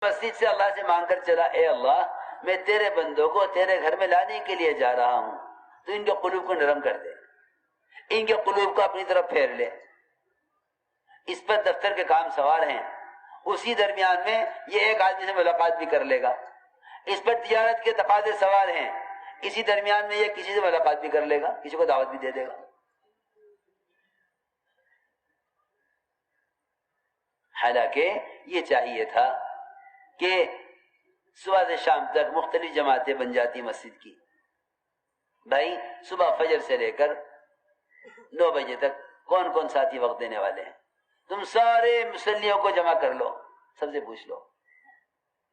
مسجد سے اللہ سے مانگ کر چلا، اے اللہ میں تیرے بندوں کو تیرے گھر میں لانے کے لیے جا رہا ہوں، تو ان کے قلوب کو نرم کر دے، ان کے قلوب کو اپنی طرف پھیر لے۔ اس پر دفتر کے کام سوار ہیں، اسی درمیان میں یہ ایک آدمی سے ملاقات بھی کر لے گا۔ اس پر تجارت کے تقاضے سوار ہیں، اسی درمیان میں یہ کسی سے ملاقات بھی کر لے گا، کسی کو دعوت بھی دے دے گا۔ حالانکہ یہ چاہیے تھا کہ صبح سے شام تک مختلف جماعتیں بن جاتی مسجد کی۔ بھائی صبح فجر سے لے کر 9 بجے تک کون کون ساتھی وقت دینے والے ہیں؟ تم سارے مسلیوں کو جمع کر لو، سب سے پوچھ لو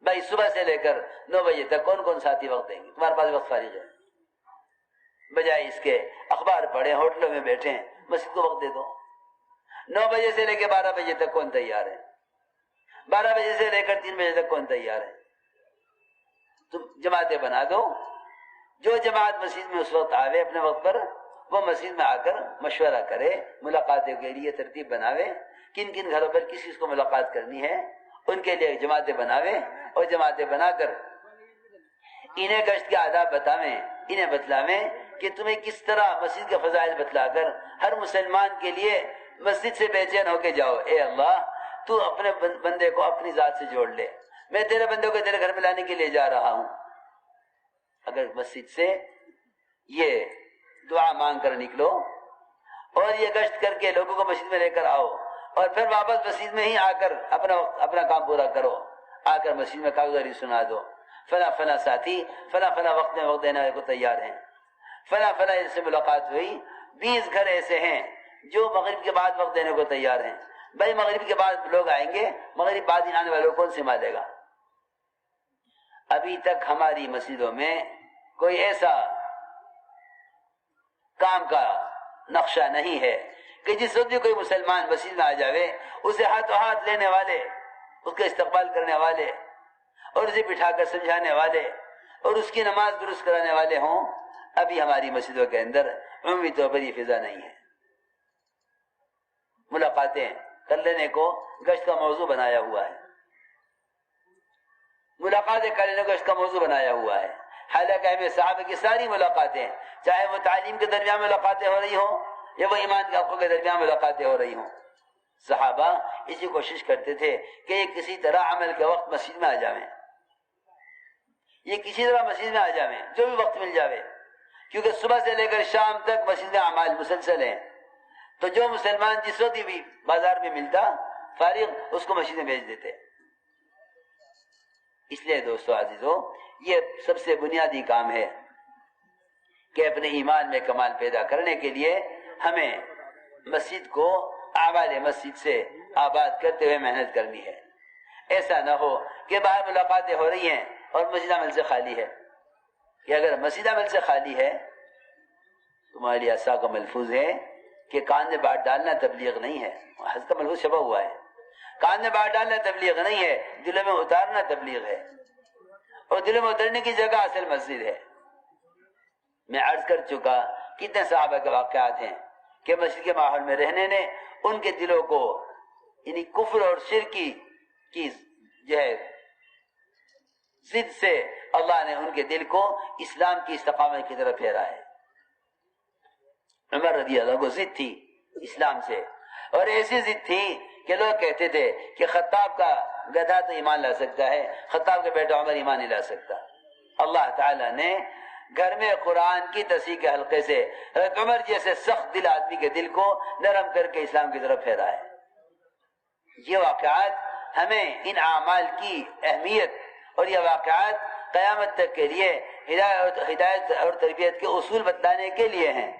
بھائی صبح سے لے کر 9 بجے تک کون کون ساتھی وقت دیں گے؟ تمہارے پاس وقت فارغ ہے، بجائے اس کے اخبار پڑھیں، ہوٹلوں میں بیٹھیں، مسجد کو وقت دے دو۔ 9 بجے سے لے کے 12 بجے تک کون تیار ہے؟ 12 بجے سے لے کر 3 بجے تک کون تیار ہے؟ تم جماعتیں بنا دو، جو جماعت مسجد میں اس وقت آوے اپنے وقت پر، وہ مسجد میں آ کر مشورہ کرے، ملاقاتوں کے لیے ترتیب بناوے، کن کن گھروں پر کس کس کو ملاقات کرنی ہے، ان کے لیے جماعتیں بناوے، اور جماعتیں بنا کر انہیں گشت کے آداب بتاویں، انہیں بتلاویں کہ تمہیں کس طرح مسجد کے فضائل بتلا کر ہر مسلمان کے لیے مسجد سے بے چین ہو کے جاؤ۔ اے اللہ تو اپنے بندے کو اپنی ذات سے جوڑ لے، میں تیرے بندوں کو تیرے گھر میں لانے کے لیے جا رہا ہوں۔ اگر مسجد سے یہ دعا مانگ کر نکلو اور یہ گشت کر کے لوگوں کو مسجد میں لے کر آؤ، اور پھر واپس مسجد میں ہی آ کر اپنا کام پورا کرو، آ کر مسجد میں کاغذاری سنا دو، فلاں فلاں ساتھی فلاں فلاں وقت میں وقت دینے کو تیار ہیں، فلاں فلاں سے ملاقات ہوئی، 20 گھر ایسے ہیں جو مغرب کے بعد وقت دینے کو تیار ہیں۔ بھائی مغرب کے بعد لوگ آئیں گے، مغرب بعد آنے والوں کو کون سنبھالے گا؟ ابھی تک ہماری مسجدوں میں کوئی ایسا کام کا نقشہ نہیں ہے کہ جس وقت بھی کوئی مسلمان مسجد میں آ جاوے اسے ہاتھوں ہاتھ لینے والے، اس کا استقبال کرنے والے، اور اسے بٹھا کر سمجھانے والے، اور اس کی نماز درست کرانے والے ہوں۔ ابھی ہماری مسجدوں کے اندر عمومی طور پر یہ فضا نہیں ہے۔ ملاقاتیں کر لینے کو گشت کا موضوع بنایا ہوا ہے، ملاقاتیں کر لینے کو گشت کا موضوع بنایا ہوا ہے۔ حالانکہ ہمیں صحابہ کی ساری ملاقاتیں، چاہے وہ تعلیم کے درمیان ملاقاتیں ہو رہی ہوں یا وہ ایمان کے حقوق کے درمیان ملاقاتیں ہو رہی ہوں، صحابہ اسی کوشش کرتے تھے کہ یہ کسی طرح عمل کے وقت مسجد میں آ جاویں، یہ کسی طرح مسجد میں آ جاویں، جو بھی وقت مل جاوے، کیونکہ صبح سے لے کر شام تک مسجد میں اعمال مسلسل ہیں۔ تو جو مسلمان جس وقت بھی بازار میں ملتا فارغ، اس کو مسجد میں بھیج دیتے۔ اس لیے دوستو عزیزو، یہ سب سے بنیادی کام ہے کہ اپنے ایمان میں کمال پیدا کرنے کے لیے ہمیں مسجد کو اعمال مسجد سے آباد کرتے ہوئے محنت کرنی ہے۔ ایسا نہ ہو کہ باہر ملاقاتیں ہو رہی ہیں اور مسجد عمل سے خالی ہے، کہ اگر مسجد عمل سے خالی ہے تمہارے لیے ایسا کا ملفوظ ہے کہ کان میں بات ڈالنا تبلیغ نہیں ہے، حضرت کا ملفوظ چھپا ہوا ہے، کان میں بات ڈالنا تبلیغ نہیں ہے، دلوں میں اتارنا تبلیغ ہے، اور دلوں میں اترنے کی جگہ اصل مسجد ہے۔ میں عرض کر چکا کتنے صحابہ کے واقعات ہیں کہ مسجد کے ماحول میں رہنے نے ان کے دلوں کو یعنی کفر اور شرک کی جو ہے ضد سے اللہ نے ان کے دل کو اسلام کی استقامت کی طرف پھیرا ہے۔ عمر رضی اللہ کو ضد تھی اسلام سے، اور ایسی ضد تھی کہ لوگ کہتے تھے کہ خطاب کا گدھا تو ایمان لا سکتا ہے، خطاب کا بیٹا عمر ایمان نہیں لا سکتا۔ اللہ تعالیٰ نے گھر میں قرآن کی تصحیح کے حلقے سے حضرت عمر جیسے سخت دل آدمی کے دل کو نرم کر کے اسلام کی طرف پھیرا ہے۔ یہ واقعات ہمیں ان اعمال کی اہمیت اور یہ واقعات قیامت تک کے لیے ہدایت اور تربیت کے اصول بتلانے کے لیے ہیں۔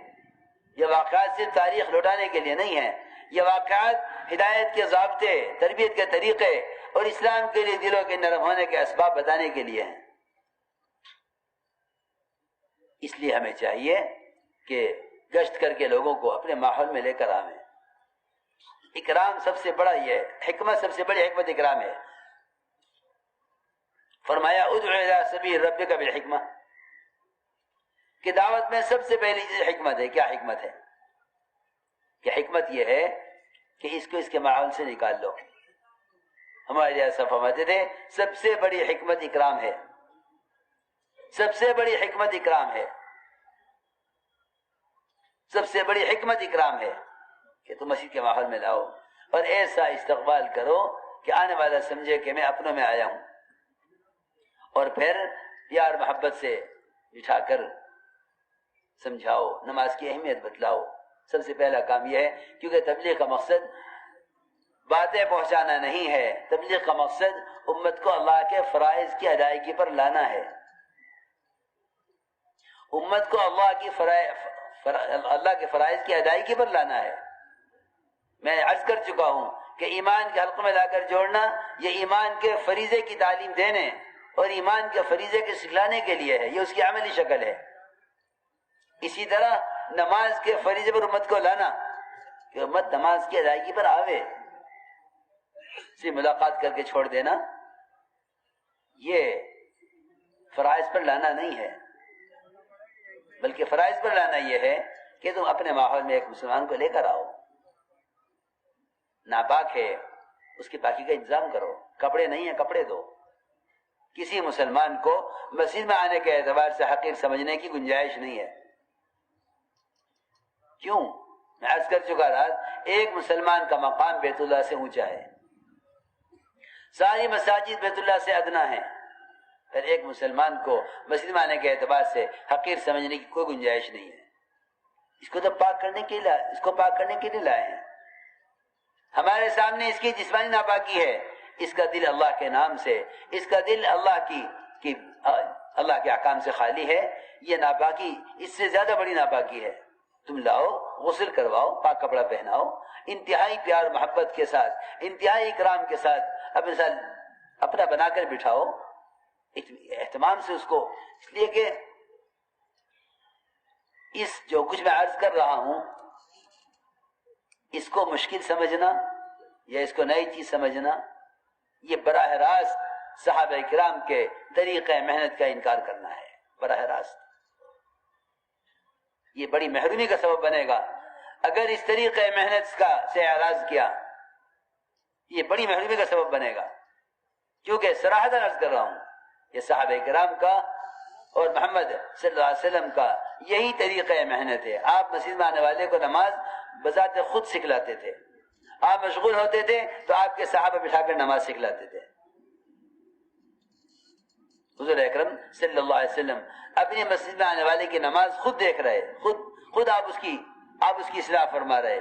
یہ واقعات صرف تاریخ لوٹانے کے لیے نہیں ہیں، یہ واقعات ہدایت کے ضابطے، تربیت کے طریقے اور اسلام کے لیے دلوں کے نرم ہونے کے اسباب بتانے کے لیے ہیں۔ اس لیے ہمیں چاہیے کہ گشت کر کے لوگوں کو اپنے ماحول میں لے کر آویں۔ اکرام سب سے بڑا یہ حکمت، سب سے بڑی حکمت اکرام ہے۔ فرمایا ادعو الی سبیل ربک بالحکمہ، کہ دعوت میں سب سے پہلی چیز حکمت ہے۔ کیا حکمت ہے؟ کہ حکمت یہ ہے کہ اس کو اس کے ماحول سے نکال لو، ہمارے لیے ایسا فرماتے تھے سب سے بڑی حکمت اکرام ہے، سب سے بڑی حکمت اکرام ہے، سب سے بڑی حکمت اکرام ہے کہ تم مسجد کے ماحول میں لاؤ اور ایسا استقبال کرو کہ آنے والا سمجھے کہ میں اپنوں میں آیا ہوں، اور پھر پیار محبت سے بٹھا کر سمجھاؤ، نماز کی اہمیت بتلاؤ۔ سب سے پہلا کام یہ ہے، کیونکہ تبلیغ کا مقصد باتیں پہنچانا نہیں ہے، تبلیغ کا مقصد امت کو اللہ کے فرائض کی ادائیگی پر لانا ہے، امت کو اللہ کے فرائض کی ادائیگی پر لانا ہے۔ میں عرض کر چکا ہوں کہ ایمان کے حلقوں میں لا کر جوڑنا یہ ایمان کے فریضے کی تعلیم دینے اور ایمان کے فریضے کے سکھلانے کے لیے ہے، یہ اس کی عملی شکل ہے۔ اسی طرح نماز کے فریضے پر امت کو لانا کہ امت نماز کی ادائیگی پر آوے، سے ملاقات کر کے چھوڑ دینا یہ فرائض پر لانا نہیں ہے، بلکہ فرائض پر لانا یہ ہے کہ تم اپنے ماحول میں ایک مسلمان کو لے کر آؤ، ناپاک ہے اس کی پاکی کا انتظام کرو، کپڑے نہیں ہیں کپڑے دو۔ کسی مسلمان کو مسجد میں آنے کے اعتبار سے حقیر سمجھنے کی گنجائش نہیں ہے۔ کیوں؟ میں عرض کر چکا رہا، ایک مسلمان کا مقام بیت اللہ سے اونچا ہے، ساری مساجد بیت اللہ سے ادنا ہے، پھر ایک مسلمان کو مسجد میں آنے کے اعتبار سے حقیر سمجھنے کی کوئی گنجائش نہیں ہے۔ اس کو تو پاک کرنے کے لیے لائے ہیں۔ ہمارے سامنے اس کی جسمانی ناپاکی ہے، اس کا دل اللہ کے نام سے، اس کا دل اللہ کے احکام سے خالی ہے، یہ ناپاکی اس سے زیادہ بڑی ناپاکی ہے۔ تم لاؤ، غسل کرواؤ، پاک کپڑا پہناؤ، انتہائی پیار محبت کے ساتھ، انتہائی اکرام کے ساتھ اپنے ساتھ اپنا بنا کر بٹھاؤ، اہتمام سے اس کو، اس لیے کہ اس جو کچھ میں عرض کر رہا ہوں اس کو مشکل سمجھنا یا اس کو نئی چیز سمجھنا یہ براہ راست صحابہ کرام کے طریقہ محنت کا انکار کرنا ہے، براہ راست یہ بڑی محرومی کا سبب بنے گا۔ اگر اس طریقہ محنت سے اعراض کیا یہ بڑی محرومی کا سبب بنے گا، کیونکہ صراحتاً عرض کر رہا ہوں یہ صحابہ کرام کا اور محمد صلی اللہ علیہ وسلم کا یہی طریقہ محنت ہے۔ آپ مسجد میں آنے والے کو نماز بذات خود سکھلاتے تھے، آپ مشغول ہوتے تھے تو آپ کے صحابہ بٹھا کر نماز سکھلاتے تھے۔ حضور اکرم صلی اللہ علیہ وسلم اپنی مسجد میں آنے والے کی نماز خود دیکھ رہے، خود آپ اس کی اصلاح فرما رہے،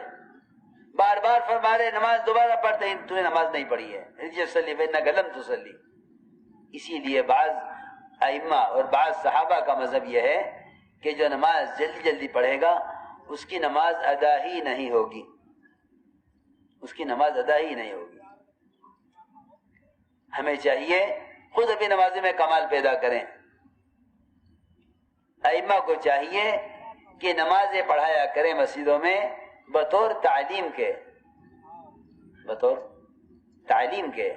بار بار فرما رہے نماز دوبارہ پڑھتے ہیں، تو نے نماز نہیں پڑھی ہے، ارجع صلی فإنک لم تصلی۔ اسی لیے بعض ائمہ اور بعض صحابہ کا مذہب یہ ہے کہ جو نماز جلدی جلدی پڑھے گا اس کی نماز ادا ہی نہیں ہوگی، اس کی نماز ادا ہی نہیں ہوگی۔ ہمیں چاہیے خود اپنی نمازوں میں کمال پیدا کریں، ائمہ کو چاہیے کہ نمازیں پڑھایا کریں مسجدوں میں بطور تعلیم کے،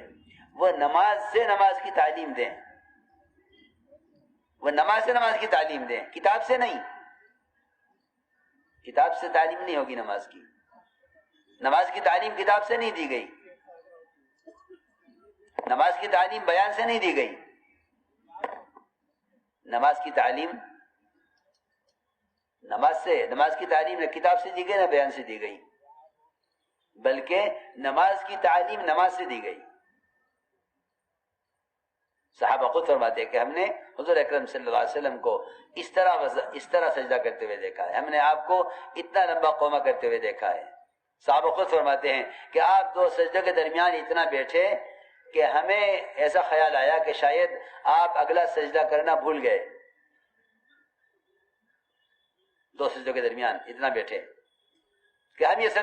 وہ نماز سے نماز کی تعلیم دیں، وہ نماز سے نماز کی تعلیم دیں، کتاب سے نہیں، کتاب سے تعلیم نہیں ہوگی نماز کی، نماز کی تعلیم کتاب سے نہیں دی گئی، نماز کی تعلیم بیان سے نہیں دی گئی، نماز کی تعلیم نہ کتاب سے دی گئی نہ بیان سے دی گئی، بلکہ نماز کی تعلیم نماز سے دی گئی۔ صحابہ خود فرماتے ہیں کہ ہم نے حضور اکرم صلی اللہ علیہ وسلم کو اس طرح سجدہ کرتے ہوئے دیکھا ہے، ہم نے آپ کو اتنا لمبا قومہ کرتے ہوئے دیکھا ہے۔ صحابہ خود فرماتے ہیں کہ آپ دو سجدوں کے درمیان اتنا بیٹھے کہ ہمیں ایسا خیال آیا کہ شاید آپ اگلا سجدہ کرنا بھول گئے، دو سجدوں کے درمیان اتنا بیٹھے کہ ہم یہ